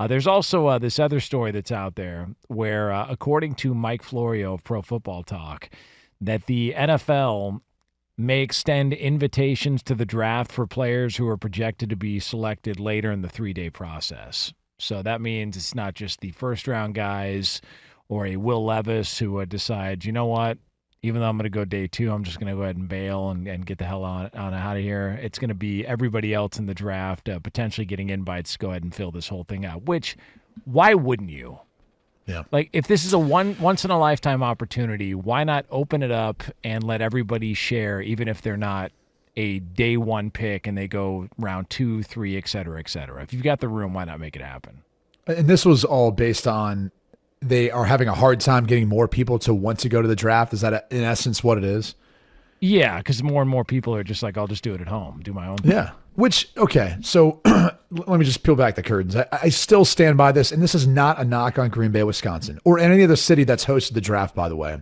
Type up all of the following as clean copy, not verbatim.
There's also this other story that's out there where, according to Mike Florio of Pro Football Talk, that the NFL may extend invitations to the draft for players who are projected to be selected later in the 3-day process. So that means it's not just the first round guys or a Will Levis who decides, you know what, even though I'm going to go day 2, I'm just going to go ahead and bail and get the hell on out of here. It's going to be everybody else in the draft potentially getting invites to go ahead and fill this whole thing out, which why wouldn't you? Yeah. Like, if this is a once in a lifetime opportunity, why not open it up and let everybody share, even if they're not a day 1 pick and they go round 2, 3, et cetera, et cetera. If you've got the room, why not make it happen? And this was all based on they are having a hard time getting more people to want to go to the draft. Is that in essence what it is? Yeah, because more and more people are just like, I'll just do it at home, do my own thing. Yeah. Which, okay, so let me just peel back the curtains. I still stand by this, and this is not a knock on Green Bay, Wisconsin, or any other city that's hosted the draft, by the way.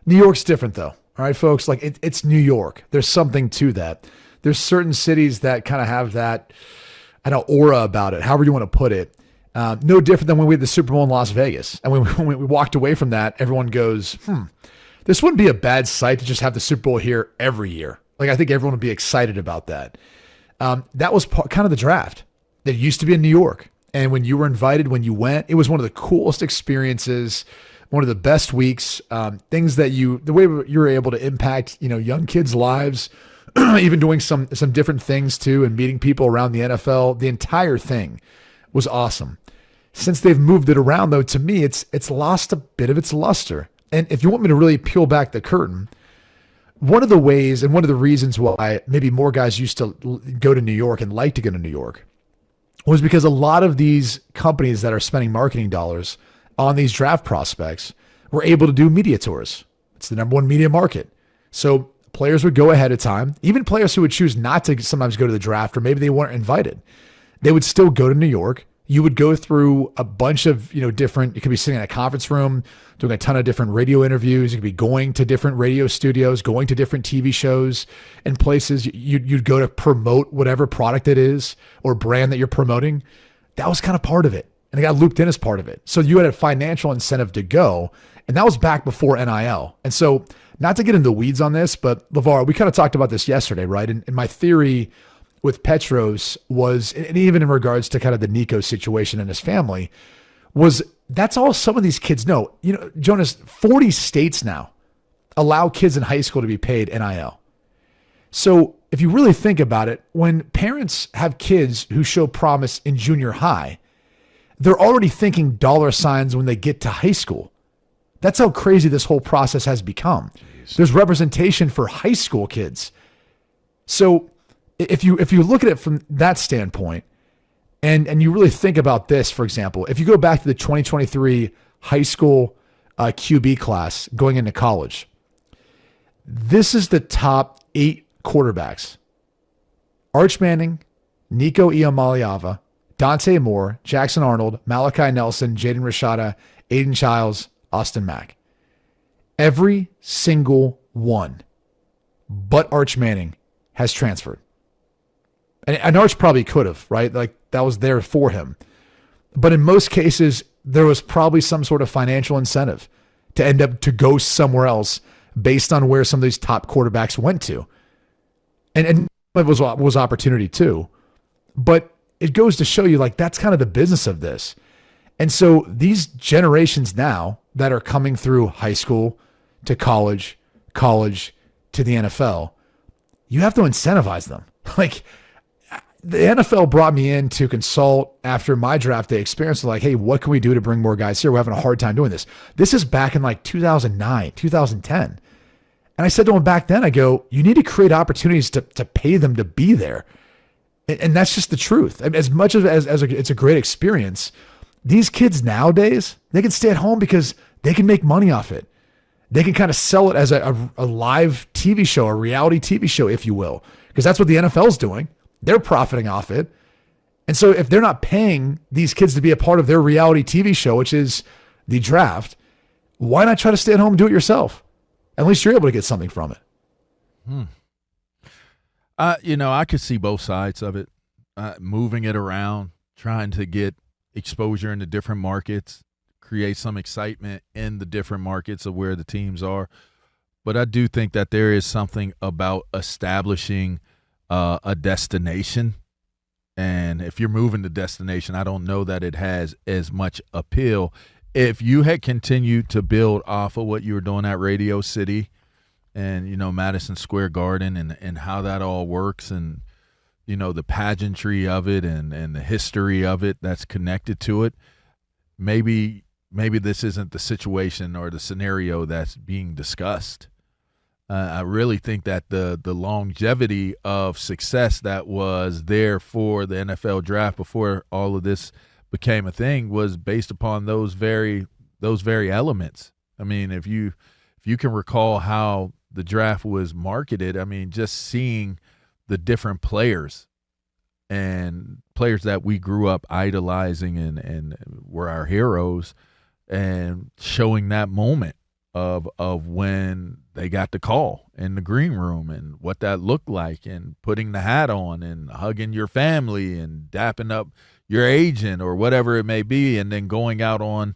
New York's different, though. All right, folks? Like, it's New York. There's something to that. There's certain cities that kind of have that, aura about it, however you want to put it. No different than when we had the Super Bowl in Las Vegas. And when we walked away from that, everyone goes, this wouldn't be a bad sight to just have the Super Bowl here every year. Like, I think everyone would be excited about that. That was kind of the draft. That used to be in New York. And when you were invited, when you went, it was one of the coolest experiences, one of the best weeks, things that the way you were able to impact, young kids' lives, even doing some different things too, and meeting people around the NFL. The entire thing was awesome. Since they've moved it around, though, to me, it's lost a bit of its luster. And if you want me to really peel back the curtain, one of the ways and one of the reasons why maybe more guys used to go to New York and like to go to New York was because a lot of these companies that are spending marketing dollars on these draft prospects were able to do media tours. It's the number one media market. So players would go ahead of time, even players who would choose not to sometimes go to the draft, or maybe they weren't invited. They would still go to New York. You would go through a bunch of, different, you could be sitting in a conference room, doing a ton of different radio interviews. You could be going to different radio studios, going to different TV shows and places. You'd go to promote whatever product it is or brand that you're promoting. That was kind of part of it. And it got looped in as part of it. So you had a financial incentive to go. And that was back before NIL. And so, not to get into the weeds on this, but LeVar, we kind of talked about this yesterday, right? And my theory with Petros was, and even in regards to kind of the Nico situation and his family, was that's all some of these kids know. Jonas, 40 states now allow kids in high school to be paid NIL. So if you really think about it, when parents have kids who show promise in junior high, they're already thinking dollar signs when they get to high school. That's how crazy this whole process has become. Jeez. There's representation for high school kids. So if you look at it from that standpoint, and you really think about this, for example, if you go back to the 2023 high school QB class going into college, this is the top 8 quarterbacks: Arch Manning, Nico Iamaleava, Dante Moore, Jackson Arnold, Malachi Nelson, Jaden Rashada, Aiden Childs, Austin Mack. Every single one but Arch Manning has transferred. And Arch probably could have, right? Like, that was there for him. But in most cases, there was probably some sort of financial incentive to end up to go somewhere else based on where some of these top quarterbacks went to. And it was opportunity too. But it goes to show you, like, that's kind of the business of this. And so these generations now that are coming through high school to college to the NFL, you have to incentivize them. Like, the NFL brought me in to consult after my draft day experience. Like, hey, what can we do to bring more guys here? We're having a hard time doing this. This is back in like 2009, 2010. And I said to him back then, I go, you need to create opportunities to pay them to be there. And that's just the truth. As much as it's a great experience, these kids nowadays, they can stay at home because they can make money off it. They can kind of sell it as a live TV show, a reality TV show, if you will, because that's what the NFL is doing. They're profiting off it. And so if they're not paying these kids to be a part of their reality TV show, which is the draft, why not try to stay at home and do it yourself? At least you're able to get something from it. I could see both sides of it. Moving it around, trying to get exposure in the different markets, create some excitement in the different markets of where the teams are. But I do think that there is something about establishing a destination. And if you're moving to destination, I don't know that it has as much appeal. If you had continued to build off of what you were doing at Radio City and, Madison Square Garden and how that all works and, the pageantry of it and the history of it that's connected to it, maybe this isn't the situation or the scenario that's being discussed. I really think that the longevity of success that was there for the NFL draft before all of this became a thing was based upon those very elements. I mean, if you can recall how the draft was marketed, I mean, just seeing the different players and players that we grew up idolizing and were our heroes, and showing that moment of when they got the call in the green room and what that looked like, and putting the hat on and hugging your family and dapping up your agent or whatever it may be, and then going out onto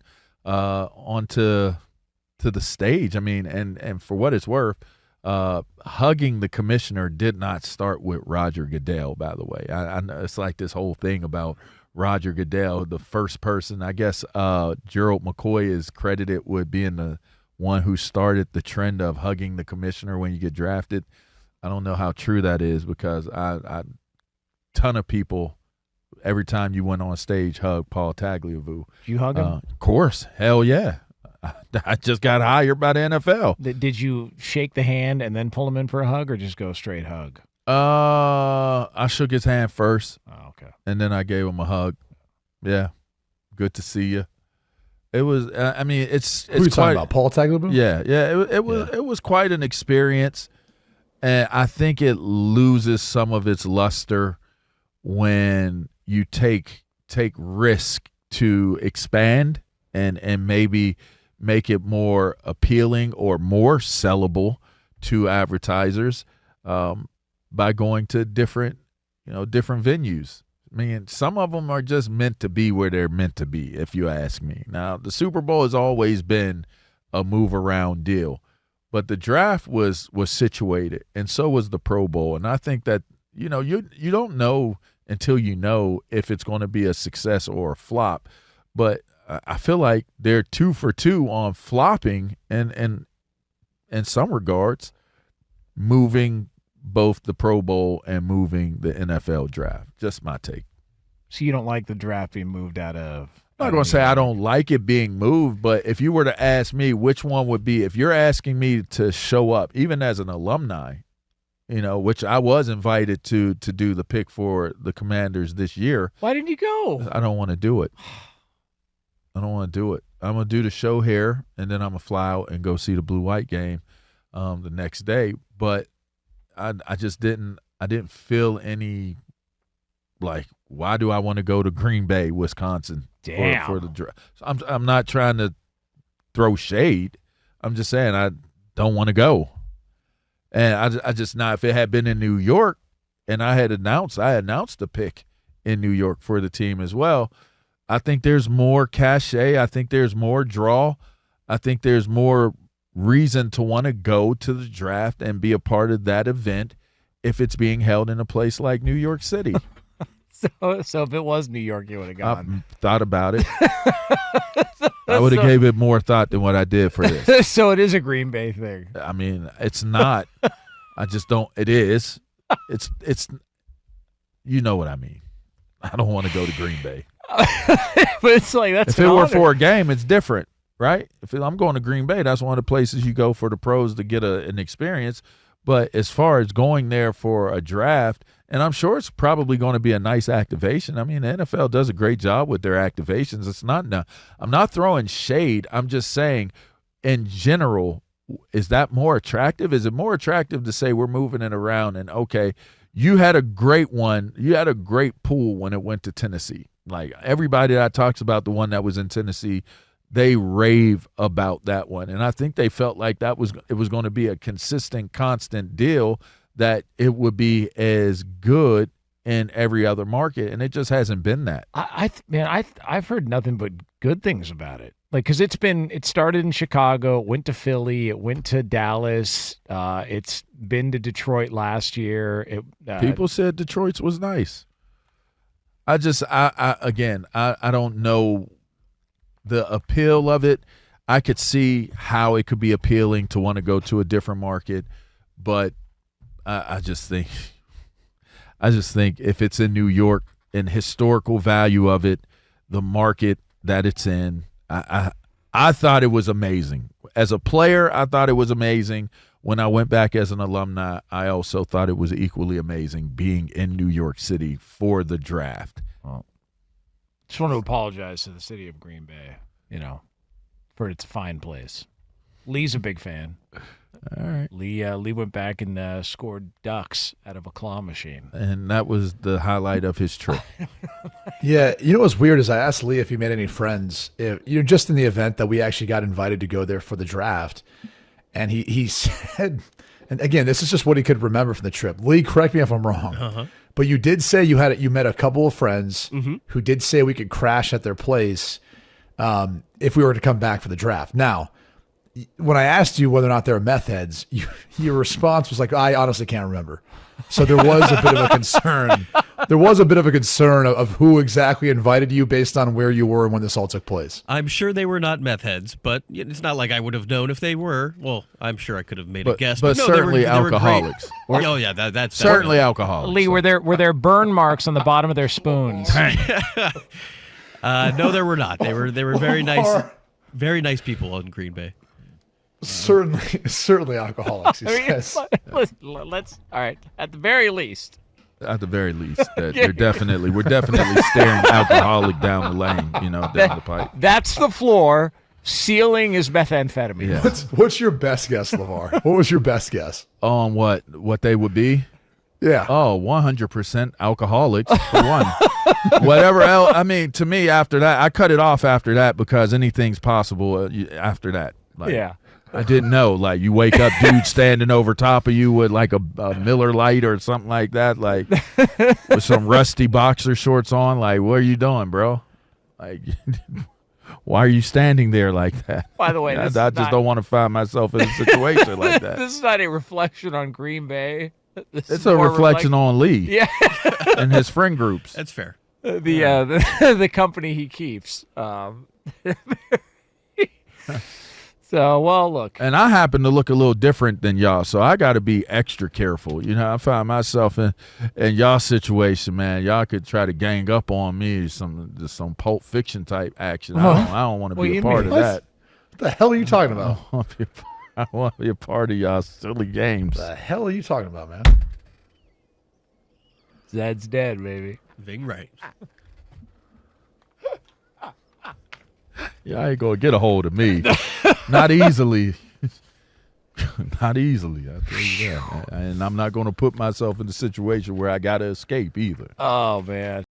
the stage. I mean, and for what it's worth, hugging the commissioner did not start with Roger Goodell, by the way. I know it's like this whole thing about Roger Goodell, the first person. I guess Gerald McCoy is credited with being the one who started the trend of hugging the commissioner when you get drafted. I don't know how true that is, because I ton of people, every time you went on stage, hug Paul Tagliabue. Did you hug him? Of course. Hell yeah. I just got hired by the NFL. Did you shake the hand and then pull him in for a hug, or just go straight hug? I shook his hand first. Oh, okay. And then I gave him a hug. Yeah. Good to see you. It was, I mean, it's Who are you talking about, Paul Tagliabue? Yeah. It was quite an experience. And I think it loses some of its luster when you take risk to expand and maybe make it more appealing or more sellable to advertisers by going to different venues. I mean, some of them are just meant to be where they're meant to be, if you ask me. Now, the Super Bowl has always been a move around deal, but the draft was situated, and so was the Pro Bowl. And I think that, you don't know until you know if it's going to be a success or a flop. But I feel like they're 2 for 2 on flopping and in some regards, moving both the Pro Bowl and moving the NFL draft. Just my take. So you don't like the draft being moved out of? I'm not going to say I don't like it being moved, but if you were to ask me which one would be, if you're asking me to show up, even as an alumni, which I was invited to do the pick for the Commanders this year. Why didn't you go? I don't want to do it. I'm going to do the show here, and then I'm going to fly out and go see the Blue-White game the next day. But I just didn't feel any, like, why do I want to go to Green Bay, Wisconsin for the draft? So I'm not trying to throw shade. I'm just saying I don't want to go. And I just not, if it had been in New York and I announced the pick in New York for the team as well, I think there's more cachet. I think there's more draw. I think there's more reason to want to go to the draft and be a part of that event if it's being held in a place like New York City. So if it was New York, you would have gone. I thought about it. I would have gave it more thought than what I did for this. So it is a Green Bay thing. I mean, it's not. I just don't. It is. It's. You know what I mean. I don't want to go to Green Bay. But it's like, that's if it were for a game, it's different, right? If I'm going to Green Bay, that's one of the places you go for the pros to get an experience. But as far as going there for a draft, and I'm sure it's probably going to be a nice activation. I mean, the NFL does a great job with their activations. It's not. I'm not throwing shade. I'm just saying, in general, is that more attractive? Is it more attractive to say we're moving it around and, okay, you had a great one. You had a great pool when it went to Tennessee. Like, everybody that talks about the one that was in Tennessee, they rave about that one. And I think they felt like it was going to be a consistent, constant deal, that it would be as good in every other market, and it just hasn't been that. I've heard nothing but good things about it. Like, because it started in Chicago, it went to Philly, it went to Dallas, it's been to Detroit last year. People said Detroit's was nice. I don't know the appeal of it. I could see how it could be appealing to want to go to a different market, but I just think if it's in New York and historical value of it, the market that it's in, I thought it was amazing. As a player, I thought it was amazing. When I went back as an alumni, I also thought it was equally amazing being in New York City for the draft. Well, just want to apologize to the city of Green Bay, for its fine place. Lee's a big fan. All right. Lee went back and scored ducks out of a claw machine. And that was the highlight of his trip. Yeah, what's weird is I asked Lee if he made any friends, just in the event that we actually got invited to go there for the draft. And he said, and again, this is just what he could remember from the trip. Lee, correct me if I'm wrong, but you did say you met a couple of friends who did say we could crash at their place if we were to come back for the draft. Now, when I asked you whether or not they were meth heads, your response was like, I honestly can't remember. So there was a bit of a concern. There was a bit of a concern of who exactly invited you based on where you were and when this all took place. I'm sure they were not meth heads, but it's not like I would have known if they were. Well, I'm sure I could have made a guess. But no, certainly they were great. alcoholics. Oh, yeah, that's Certainly alcoholics. Lee, were there burn marks on the bottom of their spoons? No, there were not. They were very nice people in Green Bay. Certainly alcoholics, he says. Let's all right. At the very least, that we're definitely staring alcoholic down the lane, down the pipe. That's the floor. Ceiling is methamphetamine. Yeah. What's your best guess, LeVar? What was your best guess? On what they would be? Yeah. Oh, 100% alcoholics for one. Whatever else. I mean, to me, after that, I cut it off after that because anything's possible after that. Yeah. I didn't know. Like, you wake up, dude standing over top of you with like a Miller Lite or something like that, like with some rusty boxer shorts on. Like, what are you doing, bro? Like, why are you standing there like that? By the way, I just don't want to find myself in a situation like that. This is not a reflection on Green Bay. It's a reflection on Lee. Yeah. And his friend groups. That's fair. The company he keeps. So, well, look. And I happen to look a little different than y'all, so I got to be extra careful. I find myself in y'all situation, man. Y'all could try to gang up on me, some Pulp Fiction type action. I don't want to be a part of that. What the hell are you talking about? I want to be a part of y'all silly games. What the hell are you talking about, man? Zed's dead, baby. Ving right. Yeah, I ain't gonna get a hold of me. Not easily. Not easily, I tell you that. And I'm not gonna put myself in a situation where I gotta escape either. Oh man.